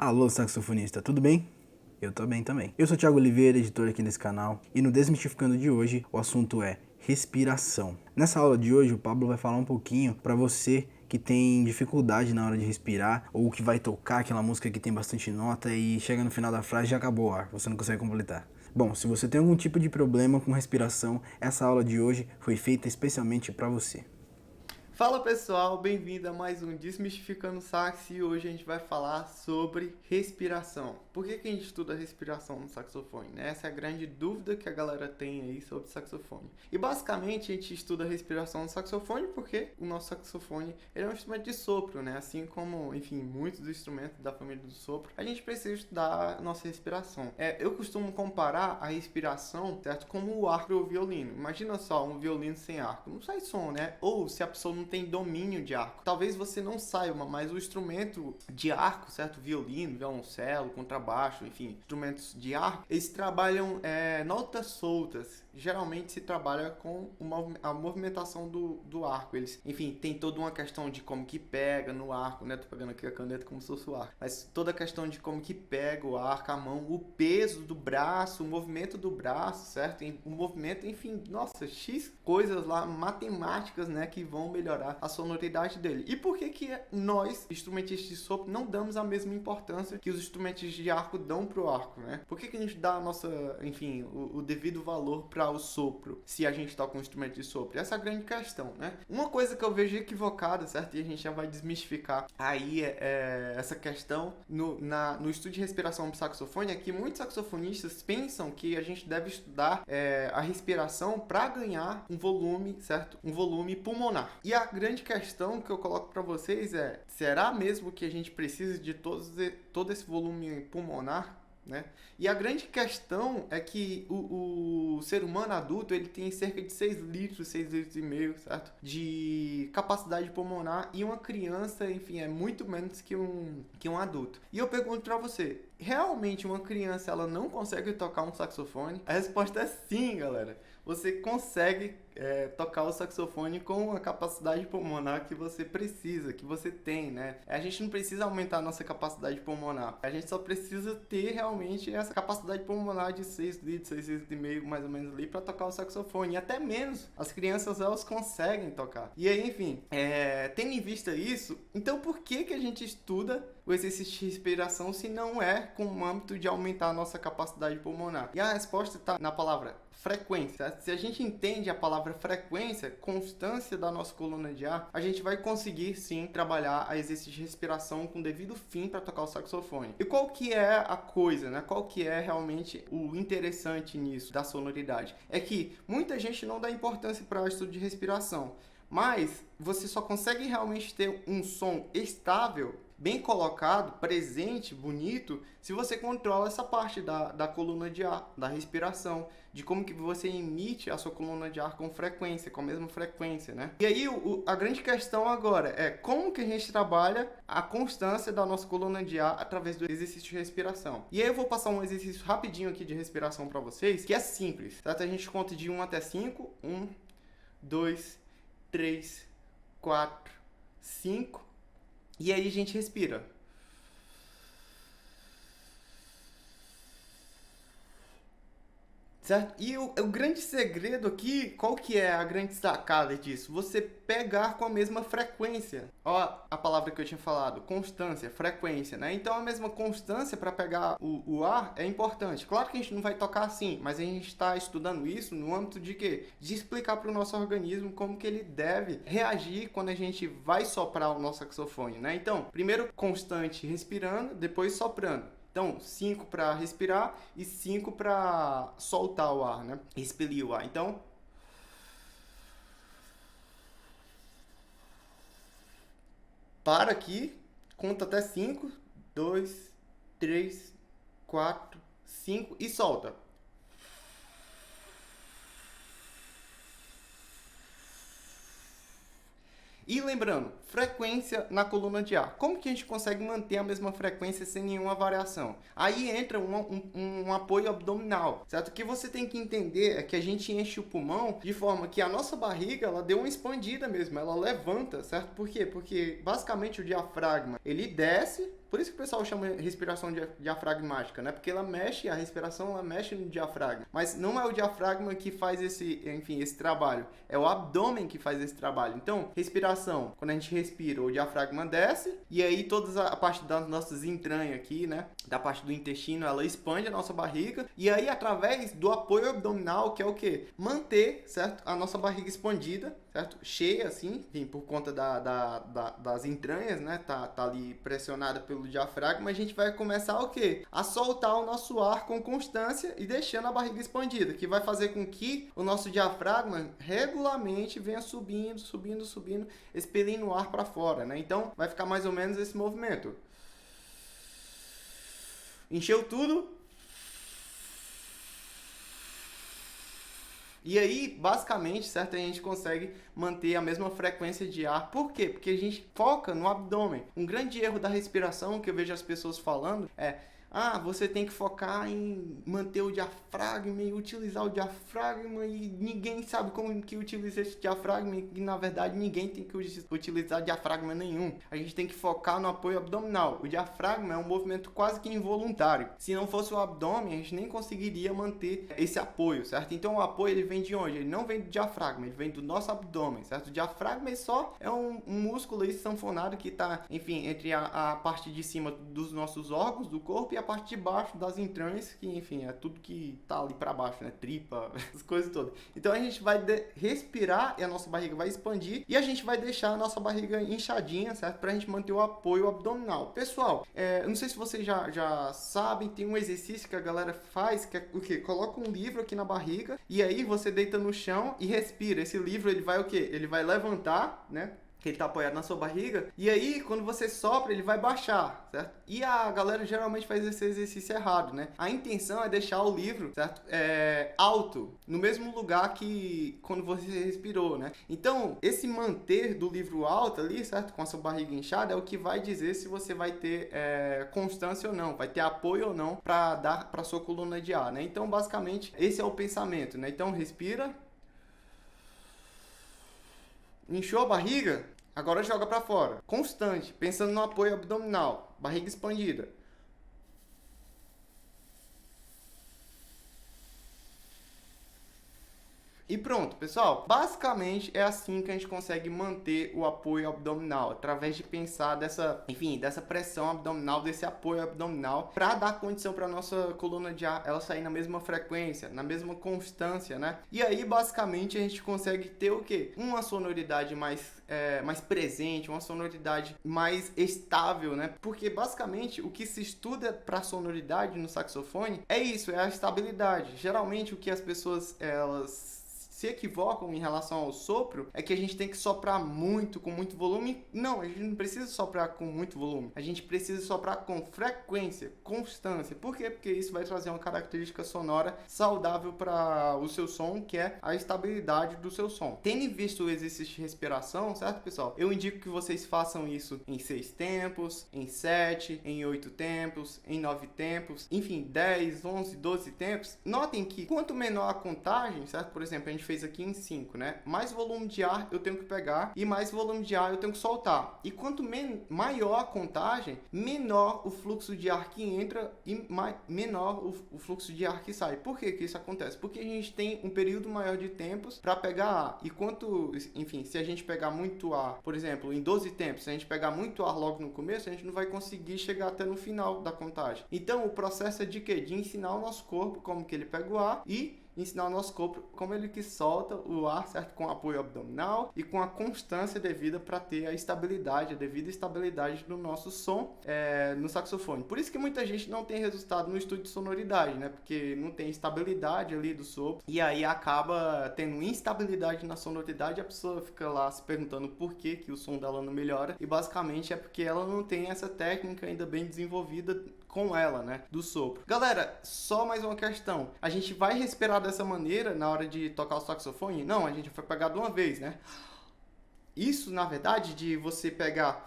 Alô, saxofonista, tudo bem? Eu tô bem também. Eu sou o Thiago Oliveira, editor aqui nesse canal, e no Desmistificando de hoje o assunto é respiração. Nessa aula de hoje o Pablo vai falar um pouquinho para você que tem dificuldade na hora de respirar, ou que vai tocar aquela música que tem bastante nota e chega no final da frase e já acabou o ar, você não consegue completar. Bom, se você tem algum tipo de problema com respiração, essa aula de hoje foi feita especialmente para você. Fala pessoal, bem-vindo a mais um Desmistificando Sax e hoje a gente vai falar sobre respiração. Por que a gente estuda respiração no saxofone? Essa é a grande dúvida que a galera tem aí sobre saxofone. E basicamente a gente estuda respiração no saxofone porque o nosso saxofone ele é um instrumento de sopro, né? Assim como, enfim, muitos dos instrumentos da família do sopro, a gente precisa estudar a nossa respiração. Eu costumo comparar a respiração, certo, como o arco do violino. Imagina só um violino sem arco, não sai som, né? Ou se a pessoa não tem domínio de arco. Talvez você não saiba, mas o instrumento de arco, certo? Violino, violoncelo, contrabaixo, enfim, instrumentos de arco, eles trabalham notas soltas. Geralmente se trabalha com a movimentação do arco. Eles, enfim, tem toda uma questão de como que pega no arco, né? Tô pegando aqui a caneta como se fosse o arco. Mas toda a questão de como que pega o arco, a mão, o peso do braço, o movimento do braço, certo? O movimento, enfim, nossa, X coisas lá, matemáticas, né? Que vão melhorar a sonoridade dele. E por que nós, instrumentistas de sopro, não damos a mesma importância que os instrumentos de arco dão pro arco, né? Por que a gente dá a nossa, enfim, o devido valor para o sopro, se a gente toca um instrumento de sopro? Essa é a grande questão, né? Uma coisa que eu vejo equivocada, certo? E a gente já vai desmistificar aí essa questão no estudo de respiração pro saxofone, é que muitos saxofonistas pensam que a gente deve estudar a respiração para ganhar um volume, certo? Um volume pulmonar. E a grande questão que eu coloco para vocês é: será mesmo que a gente precisa de todo esse volume pulmonar? Né? E a grande questão é que o ser humano adulto ele tem cerca de 6 litros, 6 litros e meio, certo? De capacidade pulmonar, e uma criança, enfim, é muito menos que um adulto. E eu pergunto para você, realmente uma criança ela não consegue tocar um saxofone? A resposta é sim, galera. Você consegue tocar o saxofone com a capacidade pulmonar que você precisa, que você tem, né? A gente não precisa aumentar a nossa capacidade pulmonar. A gente só precisa ter realmente essa capacidade pulmonar de 6 litros, 6 litros e meio, mais ou menos ali, para tocar o saxofone. E até menos. As crianças, elas conseguem tocar. E aí, enfim, tendo em vista isso, então por que a gente estuda o exercício de respiração se não é com o âmbito de aumentar a nossa capacidade pulmonar? E a resposta está na palavra frequência. Se a gente entende a palavra frequência, constância da nossa coluna de ar, a gente vai conseguir sim trabalhar a exercício de respiração com devido fim para tocar o saxofone. E qual que é a coisa, né? Qual que é realmente o interessante nisso da sonoridade? É que muita gente não dá importância para o estudo de respiração, mas você só consegue realmente ter um som estável, bem colocado, presente, bonito, se você controla essa parte da coluna de ar, da respiração, de como que você emite a sua coluna de ar com frequência, com a mesma frequência, né? E aí a grande questão agora é como que a gente trabalha a constância da nossa coluna de ar através do exercício de respiração. E aí eu vou passar um exercício rapidinho aqui de respiração para vocês, que é simples, certo? A gente conta de 1 até 5, 1, 2, 3, 4, 5, e aí a gente respira. Certo? E o grande segredo aqui, qual que é a grande sacada disso? Você pegar com a mesma frequência. Ó, a palavra que eu tinha falado, constância, frequência, né? Então a mesma constância para pegar o ar é importante. Claro que a gente não vai tocar assim, mas a gente está estudando isso no âmbito de quê? De explicar para o nosso organismo como que ele deve reagir quando a gente vai soprar o nosso saxofone, né? Então, primeiro constante respirando, depois soprando. Então, 5 para respirar e 5 para soltar o ar, né? Expelir o ar. Então, para aqui, conta até 5, 2, 3, 4, 5 e solta. E lembrando, frequência na coluna de ar. Como que a gente consegue manter a mesma frequência sem nenhuma variação? Aí entra um apoio abdominal, certo? O que você tem que entender é que a gente enche o pulmão de forma que a nossa barriga, ela deu uma expandida mesmo, ela levanta, certo? Por quê? Porque basicamente o diafragma, ele desce, Por isso que o pessoal chama respiração diafragmática, né? Porque ela mexe, a respiração ela mexe no diafragma. Mas não é o diafragma que faz esse trabalho. É o abdômen que faz esse trabalho. Então, respiração, quando a gente respira, o diafragma desce e aí toda a parte das nossas entranhas aqui, né? Da parte do intestino, ela expande a nossa barriga e aí através do apoio abdominal, que é o quê? Manter, certo? A nossa barriga expandida, certo? Cheia, assim, enfim, por conta das entranhas, né? Tá ali pressionada pelo diafragma, a gente vai começar o quê? A soltar o nosso ar com constância e deixando a barriga expandida, que vai fazer com que o nosso diafragma regularmente venha subindo, subindo, subindo, expelindo o ar para fora, né? Então, vai ficar mais ou menos esse movimento. Encheu tudo. E aí, basicamente, certo, a gente consegue manter a mesma frequência de ar. Por quê? Porque a gente foca no abdômen. Um grande erro da respiração que eu vejo as pessoas falando é: você tem que focar em manter o diafragma e utilizar o diafragma e ninguém sabe como que utiliza esse diafragma e na verdade ninguém tem que utilizar diafragma nenhum. A gente tem que focar no apoio abdominal. O diafragma é um movimento quase que involuntário. Se não fosse o abdômen, a gente nem conseguiria manter esse apoio, certo? Então o apoio ele vem de onde? Ele não vem do diafragma, ele vem do nosso abdômen, certo? O diafragma só é um músculo aí sanfonado que está, enfim, entre a parte de cima dos nossos órgãos do corpo e a parte de baixo das entranhas, que enfim, é tudo que tá ali para baixo, né? Tripa, as coisas todas. Então a gente vai respirar e a nossa barriga vai expandir e a gente vai deixar a nossa barriga inchadinha, certo? Pra gente manter o apoio abdominal. Pessoal, eu não sei se vocês já sabem, tem um exercício que a galera faz, que é o quê? Coloca um livro aqui na barriga e aí você deita no chão e respira. Esse livro, ele vai o quê? Ele vai levantar, né? Que ele tá apoiado na sua barriga, e aí quando você sopra ele vai baixar, certo? E a galera geralmente faz esse exercício errado, né? A intenção é deixar o livro, certo? Alto, no mesmo lugar que quando você respirou, né? Então, esse manter do livro alto ali, certo? Com a sua barriga inchada, é o que vai dizer se você vai ter constância ou não, vai ter apoio ou não para dar para sua coluna de ar, né? Então, basicamente, esse é o pensamento, né? Então, respira. Inchou a barriga? Agora joga para fora. Constante, pensando no apoio abdominal. Barriga expandida. E pronto, pessoal. Basicamente é assim que a gente consegue manter o apoio abdominal, através de pensar dessa pressão abdominal, desse apoio abdominal, para dar condição para nossa coluna de ar ela sair na mesma frequência, na mesma constância, né? E aí basicamente a gente consegue ter o quê? Uma sonoridade mais presente, uma sonoridade mais estável, né? Porque basicamente o que se estuda para sonoridade no saxofone é isso, é a estabilidade. Geralmente o que as pessoas elas se equivocam em relação ao sopro é que a gente tem que soprar muito, com muito volume. Não, a gente não precisa soprar com muito volume. A gente precisa soprar com frequência, constância. Por quê? Porque isso vai trazer uma característica sonora saudável para o seu som, que é a estabilidade do seu som. Tendo visto o exercício de respiração, certo, pessoal? Eu indico que vocês façam isso em 6 tempos, em 7, em 8 tempos, em 9 tempos, enfim, 10, 11, 12 tempos. Notem que quanto menor a contagem, certo? Por exemplo, a gente fez aqui em 5, né? Mais volume de ar eu tenho que pegar e mais volume de ar eu tenho que soltar. E quanto maior a contagem, menor o fluxo de ar que entra e menor o fluxo de ar que sai. Por que isso acontece? Porque a gente tem um período maior de tempos para pegar ar. E se a gente pegar muito ar, por exemplo, em 12 tempos, se a gente pegar muito ar logo no começo, a gente não vai conseguir chegar até no final da contagem. Então, o processo é de quê? De ensinar o nosso corpo como que ele pega o ar e ensinar o nosso corpo como ele que solta o ar, certo? Com apoio abdominal e com a constância devida para ter a devida estabilidade do nosso som no saxofone. Por isso que muita gente não tem resultado no estudo de sonoridade, né? Porque não tem estabilidade ali do sopro e aí acaba tendo instabilidade na sonoridade e a pessoa fica lá se perguntando por que o som dela não melhora e basicamente é porque ela não tem essa técnica ainda bem desenvolvida com ela, né, do sopro. Galera, só mais uma questão. A gente vai respirar dessa maneira na hora de tocar o saxofone? Não, a gente vai pegar de uma vez, né? Isso, na verdade, de você pegar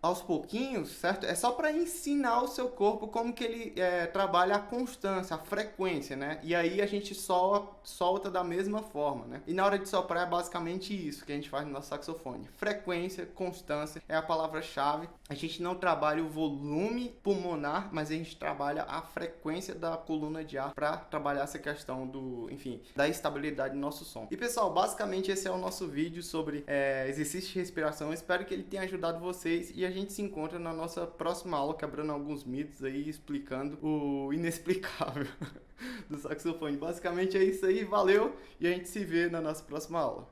aos pouquinhos, certo? É só para ensinar o seu corpo como que ele trabalha a constância, a frequência, né? E aí a gente solta da mesma forma, né? E na hora de soprar é basicamente isso que a gente faz no nosso saxofone. Frequência, constância é a palavra-chave. A gente não trabalha o volume pulmonar, mas a gente trabalha a frequência da coluna de ar para trabalhar essa questão da estabilidade do nosso som. E pessoal, basicamente esse é o nosso vídeo sobre exercício de respiração. Eu espero que ele tenha ajudado vocês e a gente se encontra na nossa próxima aula, quebrando alguns mitos aí, explicando o inexplicável do saxofone. Basicamente é isso aí, valeu e a gente se vê na nossa próxima aula.